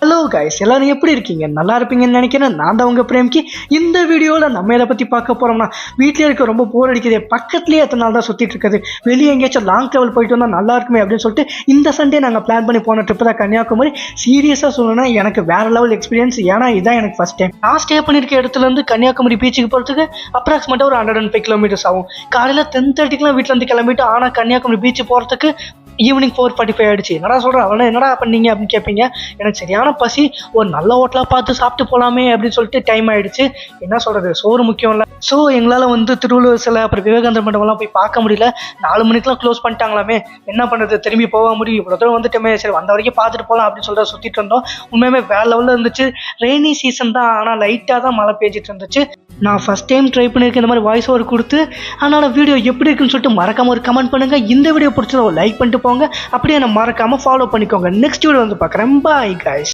Hello guys, எல்லாரும் எப்படி இருக்கீங்க? நல்லா இருப்பீங்கன்னு நினைக்கிறேன். நான் தான் உங்கள் பிரேம்கி. இந்த வீடியோவில் நம்ம எதை பற்றி பார்க்க போகிறோம்னா, வீட்டிலே இருக்க ரொம்ப போர் அடிக்குது, பக்கத்துலேயே எத்தனை நாள் தான் சுற்றிட்டு இருக்குது, வெளியே எங்கேயாச்சும் லாங் ட்ராவல் போயிட்டு வந்தால் நல்லா இருக்குமே அப்படின்னு சொல்லிட்டு இந்த சண்டே நாங்கள் பிளான் பண்ணி போன ட்ரிப்பு தான் கன்னியாகுமரி. சீரியஸாக சொல்லணும்னா எனக்கு வேறு லெவல் எக்ஸ்பீரியன்ஸ். ஏன்னா இதுதான் எனக்கு ஃபஸ்ட் டைம். நான் ஸ்டே பண்ணியிருக்க இடத்துலேருந்து கன்னியாகுமரி பீச்சுக்கு போகிறதுக்கு அப்ராக்சிமேட்டாக ஒரு 105 கிலோமீட்டர்ஸ் ஆகும். காலையில் 10:30க்குலாம் வீட்டிலேருந்து கிளம்பிட்டு, ஆனால் கன்னியாகுமரி பீச்சு போகிறதுக்கு ஈவினிங் 4:45 ஆகிடுச்சு. என்னடா சொல்கிறேன், அவனை என்னடா பண்ணீங்க அப்படின்னு கேட்பீங்க. எனக்கு சரியான பசி, ஒரு நல்ல ஹோட்டலாக பார்த்து சாப்பிட்டு போகலாமே அப்படின்னு சொல்லிட்டு டைம் ஆகிடுச்சு. என்ன சொல்கிறது, சோறு முக்கியம் இல்லை. ஸோ எங்களால் திருவள்ளுவர் சிலை அப்புறம் விவேகானந்தர் மண்டபம்லாம் போய் பார்க்க முடியல. 4 மணிக்கெலாம் க்ளோஸ் பண்ணிட்டாங்களாமே. என்ன பண்ணுறது, திரும்பி போக முடியும். இவ்வளோ தூரம் வந்துட்டோமே, சரி வந்த வரைக்கும் பார்த்துட்டு போகலாம் அப்படின்னு சொல்லிட்டு சுற்றிட்டு இருந்தோம். உண்மையுமே வேறு லெவலில் இருந்துச்சு. ரெய்னி சீசன் தான், ஆனால் லைட்டாக தான் மழை பெஞ்சிட்டு இருந்துச்சு. நான் ஃபஸ்ட் டைம் ட்ரை பண்ணியிருக்கேன் இந்த மாதிரி வாய்ஸ் ஓவர் கொடுத்து. அதனால் வீடியோ எப்படி இருக்குன்னு சொல்லிட்டு மறக்காமல் ஒரு கமெண்ட் பண்ணுங்கள். இந்த வீடியோ பிடிச்சதை லைக் பண்ணிட்டு போங்க. அப்படியே நான் மறக்காமல் ஃபாலோ பண்ணிக்கோங்க. நெக்ஸ்ட் வீடியோ பார்க்குறேன். Bye guys.